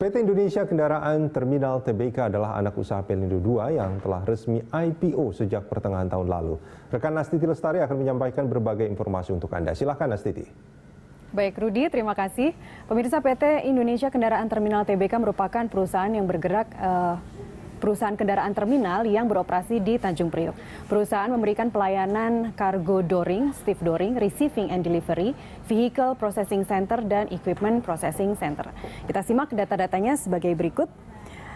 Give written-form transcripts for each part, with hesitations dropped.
PT Indonesia Kendaraan Terminal Tbk adalah anak usaha Pelindo II yang telah resmi IPO sejak pertengahan tahun lalu. Rekan Nastiti Lestari akan menyampaikan berbagai informasi untuk Anda. Silakan Nastiti. Baik Rudi, terima kasih. Pemirsa, PT Indonesia Kendaraan Terminal Tbk merupakan perusahaan yang bergerak perusahaan kendaraan terminal yang beroperasi di Tanjung Priok. Perusahaan memberikan pelayanan cargo dooring, stiff dooring, receiving and delivery, vehicle processing center, dan equipment processing center. Kita simak data-datanya sebagai berikut.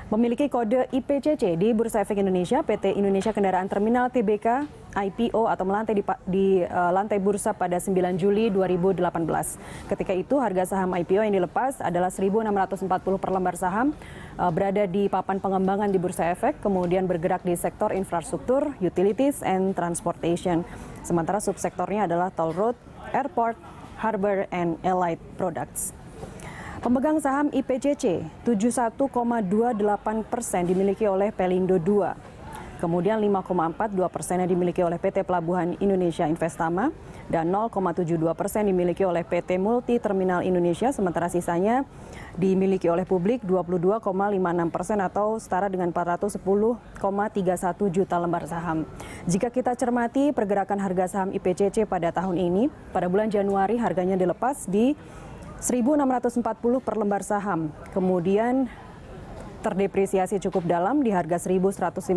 Memiliki kode IPCC di Bursa Efek Indonesia, PT Indonesia Kendaraan Terminal Tbk IPO atau melantai di lantai bursa pada 9 Juli 2018. Ketika itu harga saham IPO yang dilepas adalah 1.640 per lembar saham, berada di papan pengembangan di Bursa Efek, kemudian bergerak di sektor infrastruktur, utilities, and transportation. Sementara subsektornya adalah toll road, airport, harbor, and allied products. Pemegang saham IPCC 71,28% dimiliki oleh Pelindo II. Kemudian 5,42% dimiliki oleh PT Pelabuhan Indonesia Investama dan 0,72% dimiliki oleh PT Multi Terminal Indonesia, sementara sisanya dimiliki oleh publik 22,56% atau setara dengan 410,31 juta lembar saham. Jika kita cermati pergerakan harga saham IPCC pada tahun ini, pada bulan Januari harganya dilepas di 1.640 per lembar saham, kemudian terdepresiasi cukup dalam di harga 1.150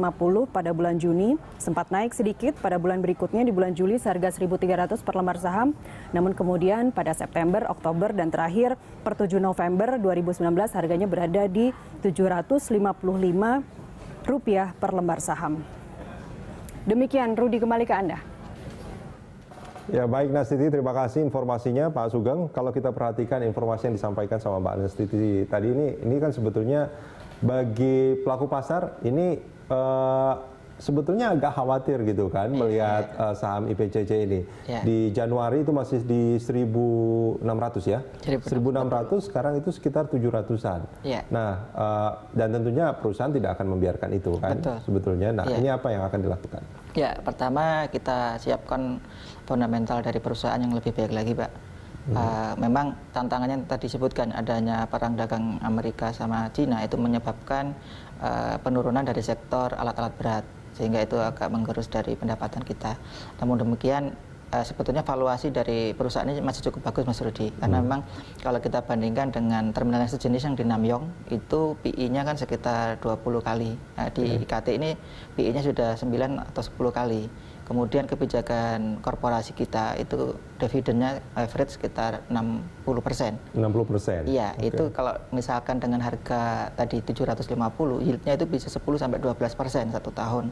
pada bulan Juni, sempat naik sedikit pada bulan berikutnya di bulan Juli seharga 1.300 per lembar saham, namun kemudian pada September, Oktober, dan terakhir per 7 November 2019 harganya berada di Rp755 per lembar saham. Demikian, Rudi, kembali ke Anda. Ya baik Nastiti, terima kasih informasinya Pak Sugeng. Kalau kita perhatikan informasi yang disampaikan sama Mbak Nastiti tadi ini kan sebetulnya bagi pelaku pasar ini sebetulnya agak khawatir gitu kan melihat saham IPCC ini. Di Januari itu masih di 1.600 ya. 1.600 sekarang itu sekitar 700-an. Nah, dan tentunya perusahaan tidak akan membiarkan itu kan. Sebetulnya. Nah, ini apa yang akan dilakukan? Ya, pertama kita siapkan fundamental dari perusahaan yang lebih baik lagi, Pak. Memang tantangannya tadi disebutkan adanya perang dagang Amerika sama Cina itu menyebabkan penurunan dari sektor alat-alat berat, sehingga itu agak menggerus dari pendapatan kita. Namun demikian sebetulnya valuasi dari perusahaan ini masih cukup bagus, Mas Rudi, karena memang kalau kita bandingkan dengan terminal yang sejenis yang di Namyong itu PI-nya kan sekitar 20 kali. Nah, di IKT ini PI-nya sudah 9 atau 10 kali. Kemudian kebijakan korporasi kita itu dividennya average sekitar 60%. 60%? Iya, itu kalau misalkan dengan harga tadi 750, yieldnya itu bisa 10-12% satu tahun.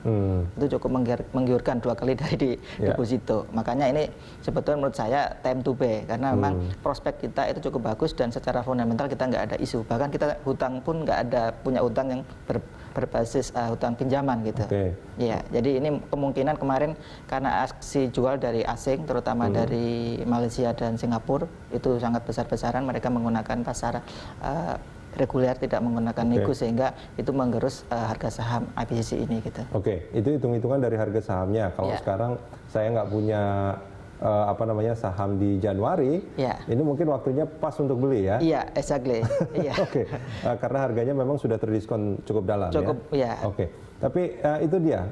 Itu cukup menggiurkan 2 kali dari deposito. Makanya ini sebetulnya menurut saya time to pay, karena memang prospek kita itu cukup bagus dan secara fundamental kita nggak ada isu. Bahkan kita hutang pun nggak ada, punya hutang yang berbasis hutang pinjaman gitu. Ya, jadi ini kemungkinan kemarin karena aksi jual dari asing, terutama dari Malaysia dan Singapura, itu sangat besar-besaran, mereka menggunakan pasar reguler, tidak menggunakan nego, sehingga itu menggerus harga saham IPCC ini gitu. Itu hitung-hitungan dari harga sahamnya. Kalau sekarang saya nggak punya saham di Januari, ini mungkin waktunya pas untuk beli ya? Iya, exactly. Karena harganya memang sudah terdiskon cukup dalam ya? Tapi itu dia,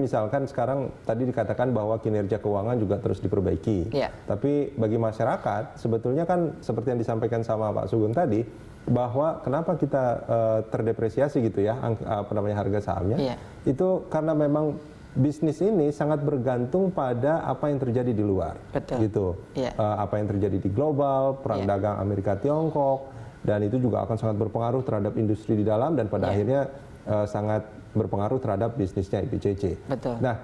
misalkan sekarang tadi dikatakan bahwa kinerja keuangan juga terus diperbaiki. Tapi bagi masyarakat, sebetulnya kan seperti yang disampaikan sama Pak Sugeng tadi, bahwa kenapa kita terdepresiasi gitu ya, harga sahamnya, itu karena memang bisnis ini sangat bergantung pada apa yang terjadi di luar, gitu. Apa yang terjadi di global, perang dagang Amerika Tiongkok, dan itu juga akan sangat berpengaruh terhadap industri di dalam dan pada akhirnya sangat berpengaruh terhadap bisnisnya IPCC. Nah,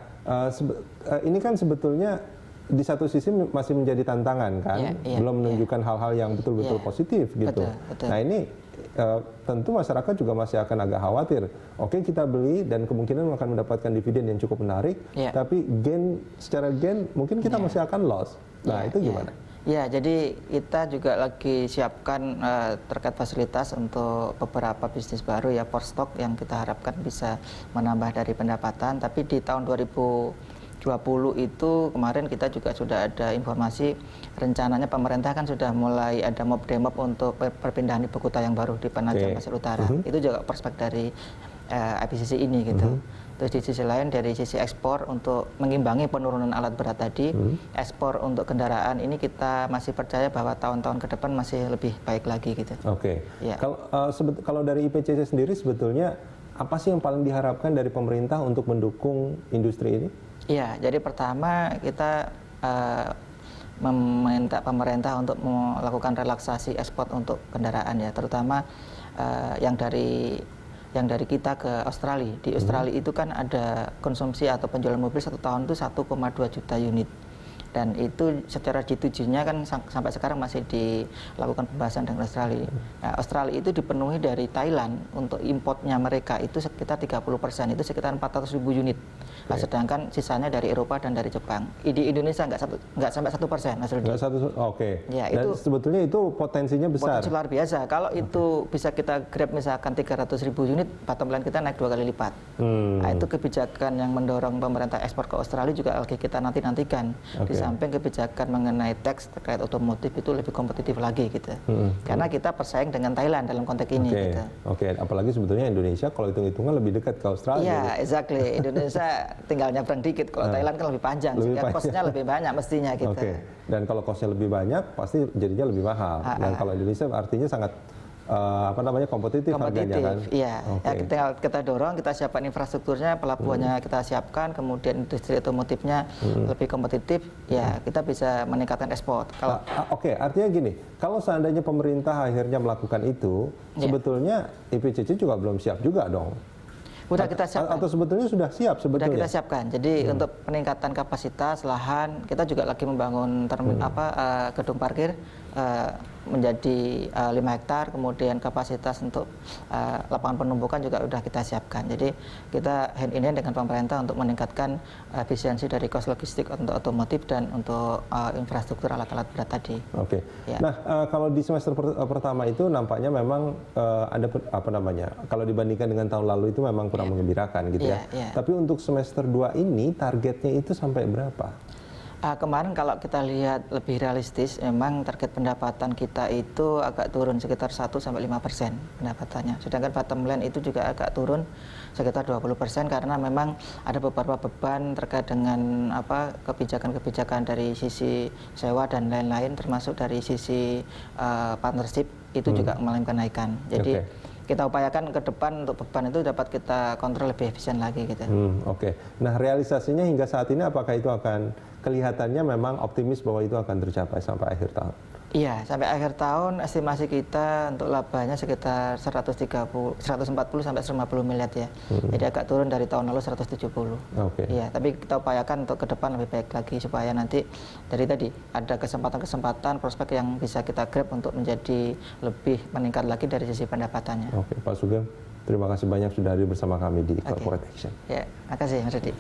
ini kan sebetulnya di satu sisi masih menjadi tantangan kan, belum menunjukkan hal-hal yang betul-betul positif gitu. Nah ini tentu masyarakat juga masih akan agak khawatir. Kita beli dan kemungkinan akan mendapatkan dividen yang cukup menarik, tapi secara gain mungkin kita masih akan loss. Nah itu gimana? Ya, jadi kita juga lagi siapkan terkait fasilitas untuk beberapa bisnis baru ya, post stock yang kita harapkan bisa menambah dari pendapatan. Tapi di tahun 2019 itu kemarin kita juga sudah ada informasi rencananya pemerintah kan sudah mulai ada mob demop untuk perpindahan ibu kota yang baru di Penajam Pasir Utara. Itu juga prospek dari IPCC ini gitu. Terus di sisi lain dari sisi ekspor untuk mengimbangi penurunan alat berat tadi, ekspor untuk kendaraan ini kita masih percaya bahwa tahun-tahun ke depan masih lebih baik lagi gitu. Oke. Ya. Kalau dari IPCC sendiri sebetulnya apa sih yang paling diharapkan dari pemerintah untuk mendukung industri ini? Iya, jadi pertama kita meminta pemerintah untuk melakukan relaksasi ekspor untuk kendaraan ya, terutama yang dari kita ke Australia. Di Australia itu kan ada konsumsi atau penjualan mobil satu tahun itu 1,2 juta unit. Dan itu secara G2G-nya kan sampai sekarang masih dilakukan pembahasan dengan Australia. Nah, Australia itu dipenuhi dari Thailand untuk importnya mereka itu sekitar 30%, itu sekitar 400.000 unit. Nah, sedangkan sisanya dari Eropa dan dari Jepang. Di Indonesia nggak sampai 1%. Oke. Ya, dan itu sebetulnya itu potensinya besar. Potensi luar biasa. Kalau itu bisa kita grab misalkan 300.000 unit, bottom line kita naik 2 kali lipat. Nah, itu kebijakan yang mendorong pemerintah ekspor ke Australia juga lagi kita nantikan. Di samping kebijakan mengenai tax terkait otomotif itu lebih kompetitif lagi gitu. Karena kita bersaing dengan Thailand dalam konteks ini gitu. Apalagi sebetulnya Indonesia kalau hitung-hitungan lebih dekat ke Australia. Iya, exactly. Indonesia tinggal nyebrang dikit. Kalau Thailand kan lebih panjang, sehingga kosnya lebih banyak mestinya gitu. Dan kalau kosnya lebih banyak, pasti jadinya lebih mahal. Dan kalau Indonesia artinya sangat kompetitif harganya kan? Iya. Ya, kita dorong, kita siapkan infrastrukturnya, pelabuhannya kita siapkan, kemudian industri otomotifnya lebih kompetitif, ya kita bisa meningkatkan ekspor. Artinya gini, kalau seandainya pemerintah akhirnya melakukan itu, sebetulnya IPCC juga belum siap juga dong. Udah kita siapkan. Atau sebetulnya sudah siap sebetulnya? Udah kita siapkan. Jadi untuk peningkatan kapasitas lahan, kita juga lagi membangun gedung parkir menjadi 5 hektar, kemudian kapasitas untuk lapangan penumpukan juga sudah kita siapkan. Jadi kita hand in hand dengan pemerintah untuk meningkatkan efisiensi dari kos logistik untuk otomotif dan untuk infrastruktur alat-alat berat tadi. Oke. Ya. Nah, kalau di semester pertama itu nampaknya memang ada kalau dibandingkan dengan tahun lalu itu memang kurang menggembirakan gitu ya. Tapi untuk semester 2 ini targetnya itu sampai berapa? Kemarin kalau kita lihat lebih realistis, memang target pendapatan kita itu agak turun sekitar 1-5% pendapatannya. Sedangkan bottom line itu juga agak turun sekitar 20% karena memang ada beberapa beban terkait dengan kebijakan-kebijakan dari sisi sewa dan lain-lain, termasuk dari sisi partnership itu juga mengalami kenaikan. Jadi kita upayakan ke depan untuk beban itu dapat kita kontrol lebih efisien lagi gitu. Nah, realisasinya hingga saat ini apakah itu akan kelihatannya memang optimis bahwa itu akan tercapai sampai akhir tahun? Iya, sampai akhir tahun estimasi kita untuk labanya sekitar 140 sampai 150 miliar ya. Jadi agak turun dari tahun lalu 170. Iya, tapi kita upayakan untuk ke depan lebih baik lagi supaya nanti dari tadi ada kesempatan-kesempatan prospek yang bisa kita grab untuk menjadi lebih meningkat lagi dari sisi pendapatannya. Pak Sugeng, terima kasih banyak sudah hadir bersama kami di Corporate Action. Ya, makasih Mas Rudi.